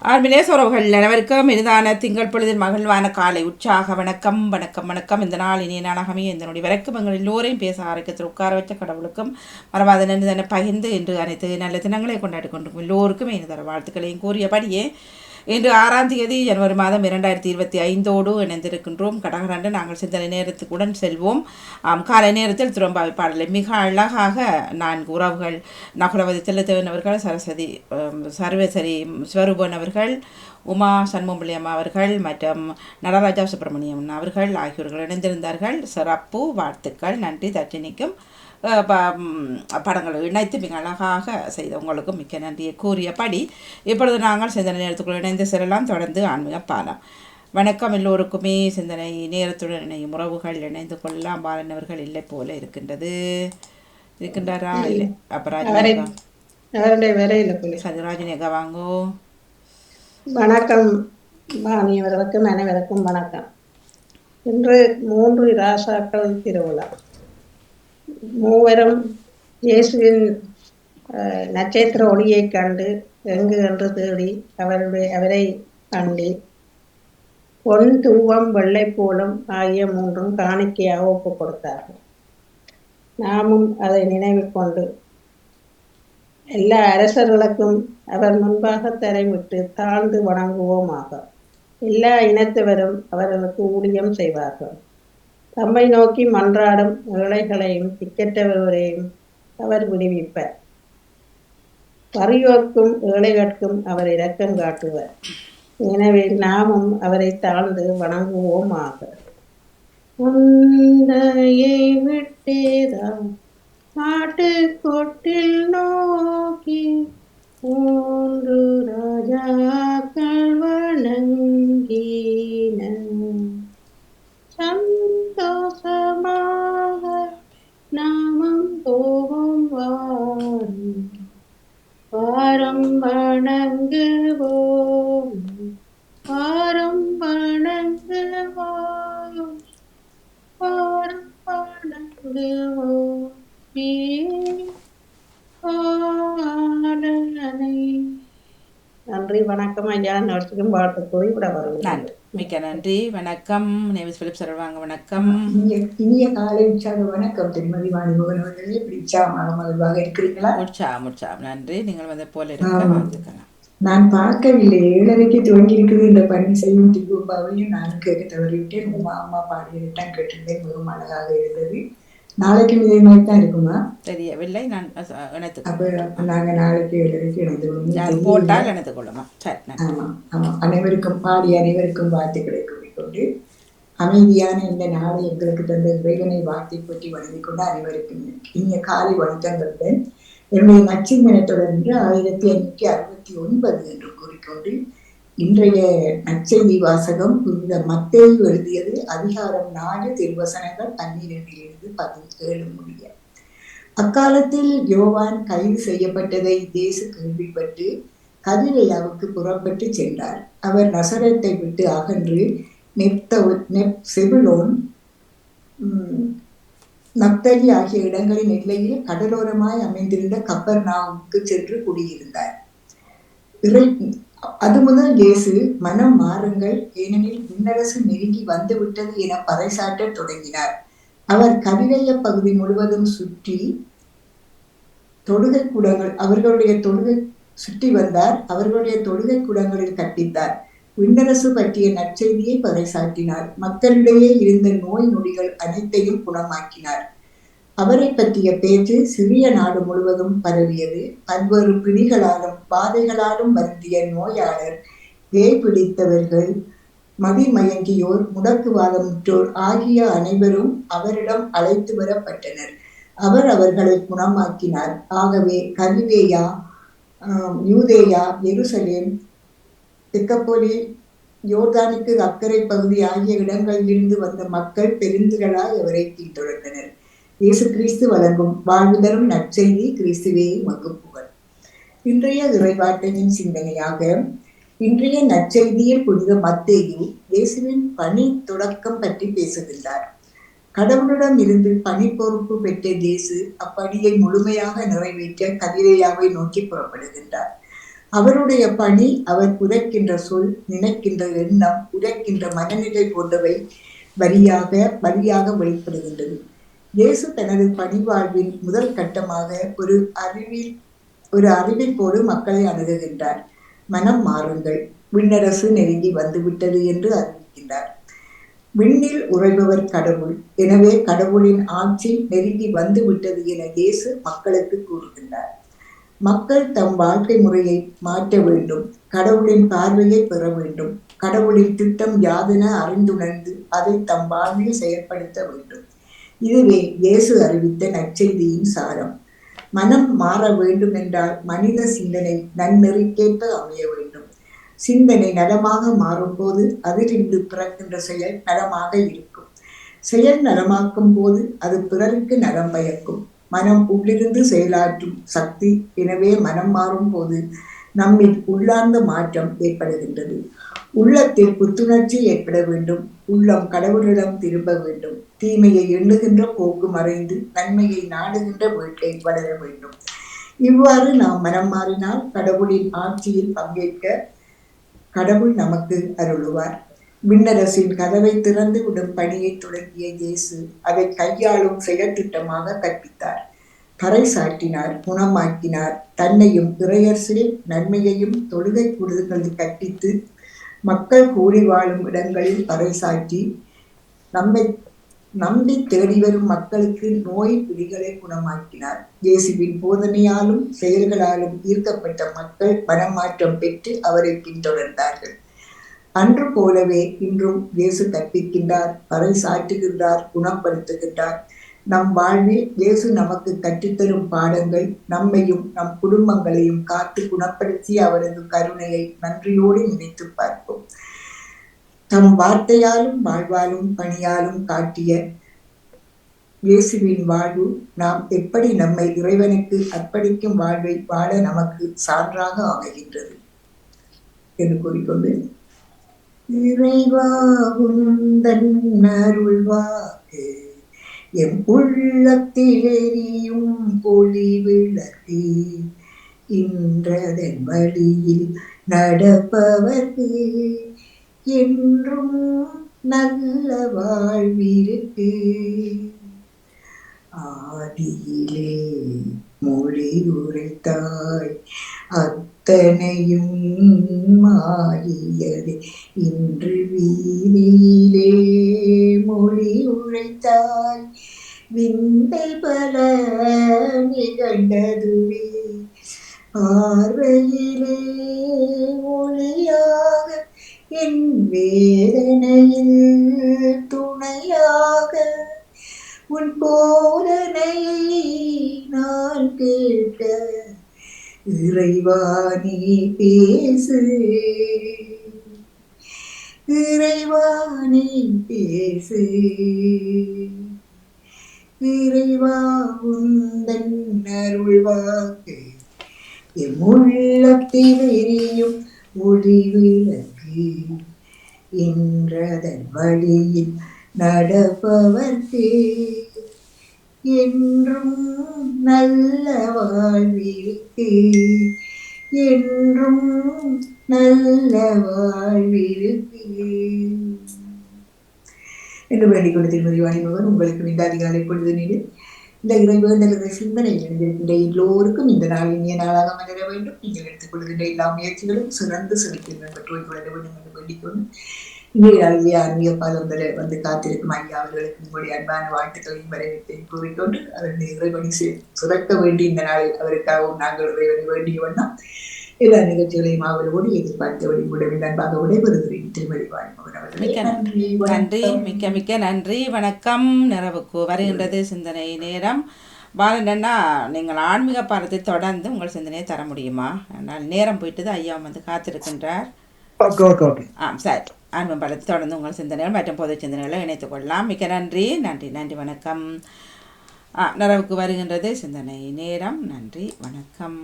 ஆர்மிலேஸ் உறவுகள் அனைவருக்கும் இனிதான திங்கள் பொழுதின் மகிழ்வான காலை உற்சாக வணக்கம் வணக்கம் வணக்கம். இந்த நாள் இனிய நாளாகவே இந்த நொடி வரைக்கும் எங்கள் எல்லோரையும் பேச ஆரோக்கியத்தில் உட்கார வச்ச கடவுளுக்கும் மறவாத நன்றி தானே பகிர்ந்து என்று அனைத்து நல்ல தினங்களை கொண்டாடி கொண்டிருக்கும் எல்லோருக்கும் இனிதர வாழ்த்துக்களையும் கூறியபடியே இன்று 6 ஜனவரி மாதம் 2025 இணைந்திருக்கின்றோம். கடகரண்டு நாங்கள் சிந்தனை நேரத்துக்குடன் செல்வோம். காலை நேரத்தில் துறம்பாவை பாடலை மிக அழகாக 4 உறவுகள் நகுலவதி தில்லத்தேவன் அவர்கள், சரஸ்வதி சர்வேசரி ஸ்வரூபன் அவர்கள், உமா சண்முகம்பிள்ளி அம்மா அவர்கள் மற்றும் நடராஜா சுப்பிரமணியம் அவர்கள் ஆகியோர்கள் இணைந்திருந்தார்கள். சிறப்பு வாழ்த்துக்கள். நன்றி. தர்ஜினிக்கும் படங்களை இணைத்து மிக அழகாக செய்தவங்களுக்கும் மிக்க நன்றியை கூறியபடி இப்பொழுது நாங்கள் சிந்தனை நேரத்துக்குள் இணைந்து செல்லலாம். தொடர்ந்து ஆன்மீக பாலம். வணக்கம் எல்லோருக்குமே. சிந்தனை நேரத்துடன் இணையும் உறவுகள் இணைந்து கொள்ளலாம். பாலனவர்கள் இல்லை போல இருக்கின்றாரா? இல்லை. அப்ப சஜராஜினேகா வாங்கோ. வணக்கம் பாணியவர்களுக்கும் அனைவருக்கும் வணக்கம். இன்று 3 ராசாக்கள் திருவிழா. மூவரும் இயேசுவின் நட்சத்திர ஒளியை கண்டு எங்கு என்று தேடி அவரை கண்டு பொன், தூவம், வெள்ளை போலும் ஆகிய 3 காணிக்கையாக ஒப்புக் கொடுத்தார்கள். நாமும் அதை நினைவு கொண்டு எல்லா அரசர்களுக்கும் அவர் முன்பாக தரைவிட்டு தாழ்ந்து வணங்குவோமாக. எல்லா இனத்தவரும் அவர்களுக்கு ஊழியம் செய்வார்கள். தம்மை நோக்கி மன்றாடும் ஏழைகளையும் திக்கற்றவரையும் அவர் விடுவிப்பார். வறியோர்க்கும் ஏழைகட்கும் அவர் இரக்கம் காட்டுவார். எனவே நாமும் அவரை தாழ்ந்து வணங்குவோமாக. உந்தையை விட்டேதான் மாட்டுக்கொட்டில் நோக்கி 3 ராஜாக்கள் வணங்கின. சந்தோஷமாக நாமும் போவோம் வாரம் வணங்குவோம், வாரம் வணங்குவோம், வாரம் வணங்குவோம். நன்றி, வணக்கம் ஐயா. நடிச்சுக்கும் வாழ்த்து கூறி விட வருகிறேன். மிக்க நன்றி. வணக்கம். நேவிஸ் பிலிப் சொல்வாங்க. வணக்கம். இனிய காலை உற்சாக வணக்கம். திருமதி வாணிபவன் அவர்களே, இப்படி உற்சாகமாக மகிழ்வாக இருக்கிறீங்களா? உற்சாகம். நன்றி. நீங்கள் வந்து போல இருக்கலாம். நான் பார்க்கவில்லை. 7:30 துவங்கி இருக்குது இந்த பணி செய்யும் திகும்பாவையும் நானும் கேட்க தவறிவிட்டேன். உமா அம்மா பாடியதான் கேட்டிருந்தேன். மிகவும் அழகாக இருந்தது. நாளைக்கும் இதே மாதிரி தான் இருக்குமா? தெரியவில்லை. நான் அப்ப நாங்க நாளைக்கு 7:30 இணைந்து கொள்ளுமா? ஆமா. அனைவருக்கும் பாடி அனைவருக்கும் வாழ்த்துக்களை கூறிக்கொண்டு அமைதியான இந்த நாளை எங்களுக்கு தந்த இறைவனை வாழ்த்தை பற்றி வணங்கிக் கொண்டு அனைவருக்கும் இனிய காலை வணக்கங்களுடன் என்னுடைய நச்சிந்தனை தொடர்ந்து 1569 என்று கூறிக்கொண்டு இன்றைய நற்செய்தி வாசகம் புனித மத்தேயு எழுதியது அதிகாரம் 4 திருவசனங்கள் 12 17 முடிய. அக்காலத்தில் யோவான் கைது செய்யப்பட்டதை இயேசு கேள்விப்பட்டு கலிலேயாவுக்கு புறப்பட்டு சென்றார். அவர் நசரேத்தை விட்டு அகன்று செபுலோன், நப்தலி ஆகிய இடங்களின் எல்லையில் கடலோரமாய் அமைந்திருந்த கப்பர்நாவுக்கு சென்று குடியிருந்தார். அது முதல் இயேசு மனம் மாறுங்கள், ஏனெனில் விண்ணரசு நெருங்கி வந்து விட்டது என பறைசாட்ட தொடங்கினார். அவர் கலிலேய பகுதி முழுவதும் சுற்றி தொழுகை கூடங்கள் சுற்றி வந்தார். அவர்களுடைய தொழுகை கூடங்களில் கற்பித்தார். விண்ணரசு பற்றிய நற்செய்தியை பறைசாற்றினார். மக்களிடையே இருந்த நோய் நொடிகள் அனைத்தையும் குணமாக்கினார். அவரை பற்றிய பேச்சு சிறிய நாடு முழுவதும் பரவியது. பல்வேறு பிணிகளாலும் பாதைகளாலும் வருந்திய நோயாளர், பேய் பிடித்தவர்கள், மதிமயங்கியோர், முடக்குவாதமுற்றோர் ஆகிய அனைவரும் அவரிடம் அழைத்து வரப்பட்டனர். அவர் அவர்களை குணமாக்கினார். ஆகவே கலிலேயா, யூதேயா, எருசலேம், தெக்கப்போலி, யோர்தானுக்கு அக்கறை பகுதி ஆகிய இடங்களிலிருந்து வந்த மக்கள் பெருந்திரளாய் அவரை பின்தொடர்ந்தனர். இயேசு கிறிஸ்து வழங்கும் வாழ்வு தரும் நற்செய்தி. கிறிஸ்துவே உமக்கு புகழ். இன்றைய இறைவார்த்தையின் சிந்தனையாக இன்றைய நற்செய்தியில் புனித மத்தேயு இயேசுவின் பணி தொடக்கம் பற்றி பேசுகின்றார். கடவுளிடம் இருந்து பணி பொறுப்பு பெற்ற இயேசு அப்பணியை முழுமையாக நிறைவேற்ற கலிலேயாவை நோக்கி புறப்படுகின்றார். அவருடைய பணி அவர் உரைக்கின்ற சொல், நினைக்கின்ற எண்ணம், உரைக்கின்ற மனநிலை போன்றவை வழியாக வெளிப்படுகின்றது. இயேசு தனது பணிவாழ்வின் முதல் கட்டமாக ஒரு அறிவிப்போடு மக்களை அணுகுகின்றார். மனம் மாறுங்கள், விண்ணரசு நெருங்கி வந்துவிட்டது என்று அறிவிக்கின்றார். விண்ணில் உறைபவர் கடவுள், எனவே கடவுளின் ஆட்சி நெருங்கி வந்து விட்டது என இயேசு மக்களுக்கு கூறுகின்றார். மக்கள் தம் வாழ்க்கை முறையை மாற்ற வேண்டும், கடவுளின் பார்வையை பெற வேண்டும், கடவுளின் திட்டம் யாதென அறிந்துணர்ந்து அதை தம் வாழ்வில் செயல்படுத்த வேண்டும். இதுவே இயேசு அறிவித்த நற்செய்தியின் சாரம். மனம் மாற வேண்டும் என்றால் மனித சிந்தனை நன்னெறிக்கேற்ப அமைய வேண்டும். சிந்தனை நலமாக மாறும்போது அதிலிருந்து பிறக்கின்ற செயல் நலமாக இருக்கும். செயல் நலமாக்கும் போது அது பிறருக்கு நலம் பயக்கும். மனம் உள்ளிருந்து செயலாற்றும் சக்தி. எனவே மனம் மாறும் போது நம்மில் உள்ளார்ந்த மாற்றம் ஏற்படுகின்றது. உள்ளத்தில் புத்துணர்ச்சி ஏற்பட வேண்டும். உள்ளம் கடவுளிடம் திரும்ப வேண்டும். தீமையை எண்ணுகின்ற போக்கு மறைந்து நன்மையை நாடுகின்ற வேட்கை வளர வேண்டும். இவ்வாறு நாம் மனம் மாறினால் கடவுளின் ஆட்சியில் பங்கேற்க கடவுள் நமக்கு அருளுவார். விண்ணரசின் கதவை திறந்து விடும் பணியை தொடங்கிய இயேசு அதை கையாளும் செயற்திட்டமாக கற்பித்தார். கரை சாட்டினார், குணமாக்கினார். தன்னையும் இறையரசில் நன்மையையும் தொழுகை கூடுதல்களில் கற்பித்து மக்கள் கூடி வாழும் இடங்களில் பறைசாற்றி நம்மை நம்பி தேடி வரும் மக்களுக்கு நோய் பிடிகளை குணமாக்கினார். இயேசுவின் போதனையாலும் செயல்களாலும் ஈர்க்கப்பட்ட மக்கள் மனமாற்றம் பெற்று அவரை பின்தொடர்ந்தார்கள். அன்று போலவே இன்றும் இயேசு கற்பிக்கின்றார், பறைசாற்றுகின்றார், குணப்படுத்துகின்றார். நம் வாழ்வில் இயேசு நமக்கு கற்றுத்தரும் பாடங்கள் நம்மையும் நம் குடும்பங்களையும் காத்து குணப்படுத்தி அவரது கருணையை நன்றியோடு நினைத்து பார்ப்போம். தம் வார்த்தையாலும் வாழ்வாலும் பணியாலும் காட்டிய இயேசுவின் வாழ்வு நாம் எப்படி நம்மை இறைவனுக்கு அர்ப்பணிக்கும் வாழ்வை வாழ நமக்கு சான்றாக அமைகின்றது என்று கூறிக்கொண்டு, இறைவா உந்தன் அருள்வாக்கு எம் உள்ளத்தில் எரியும் ஒளி விளக்கு, இன்றதன் வழியில் நடப்பவர்க்கு என்றும் நல்ல வாழ்விருக்கு. ஆதியிலே மொழி உரைத்தாய், அத்தனையும் மாறியது, இன்று வீதியிலே மொழி உரைத்தாய், விந்தை பல நிகழ்ந்ததுவே, பார்வையிலே ஒளியாக என் வேதனையில் துணையாக உன் போதனையை நான் கேட்க, இறைவா நீ பேசு, இறைவா நீ பேசு, இறைவா உந்தன் அருள்வாக்கு எம் உள்ளத்தில் எரியும் ஒளி விளக்கு, இன்றதன் வழியில் நடப்பவர்க்கு என்றும் நல்ல வாழ்விற்கு, என்றும் நல்ல வாழ்விற்கு என்று வேண்டிக் கொண்டு திருமதி வாணிபவர் உங்களுக்கு இந்த அதிகாலை பொழுது இந்த இறைவேண்டல்கிற சிந்தனையில் இருந்திருக்கின்ற எல்லோருக்கும் இந்த நாள் இனிய நாளாக மலர வேண்டும். நீங்கள் எடுத்துக் கொள்கின்ற எல்லா முயற்சிகளும் சிறந்து செலுத்துகின்ற பெற்றோர் கொள்ள வேண்டும் என்று வேண்டிக் கொண்டு இன்றைய நாளிலே ஆன்மீக பாதம் வந்து காத்திருக்கும் ஐயா அவர்களுக்கு உங்களுடைய அன்பான வாழ்த்துக்களையும் வரவேற்பையும் கூறிக்கொண்டு அவருடைய இறைவனை சுரக்க வேண்டி இந்த நாளில் அவருக்காகவும் நாங்கள் இறைவனை வேண்டிய வண்ணம் எல்லா நிகழ்ச்சிகளையும் அவரோடு எதிர்பார்த்தபடி உடவில் அன்பாக விடைபெறுகிறேன். திருமதி வாணிபவர் அவர்களே நன்றி, மிக்க மிக்க நன்றி. வணக்கம். நிறைவுக்கு வருகின்றது சிந்தனை நேரம். பாலண்ணா, நீங்கள் ஆன்மீக பாடத்தை தொடர்ந்து உங்கள் சிந்தனையை தர முடியுமா? ஆனால் நேரம் போயிட்டு ஐயா வந்து காத்திருக்கின்றார். சரி, ஆன்மீக பாடத்தை தொடர்ந்து உங்கள் சிந்தனைகள் மற்றும் பொது சிந்தனைகளை இணைத்துக் கொள்ளலாம். மிக்க நன்றி. நன்றி நன்றி வணக்கம். நிறைவுக்கு வருகின்றது சிந்தனை நேரம். நன்றி வணக்கம்.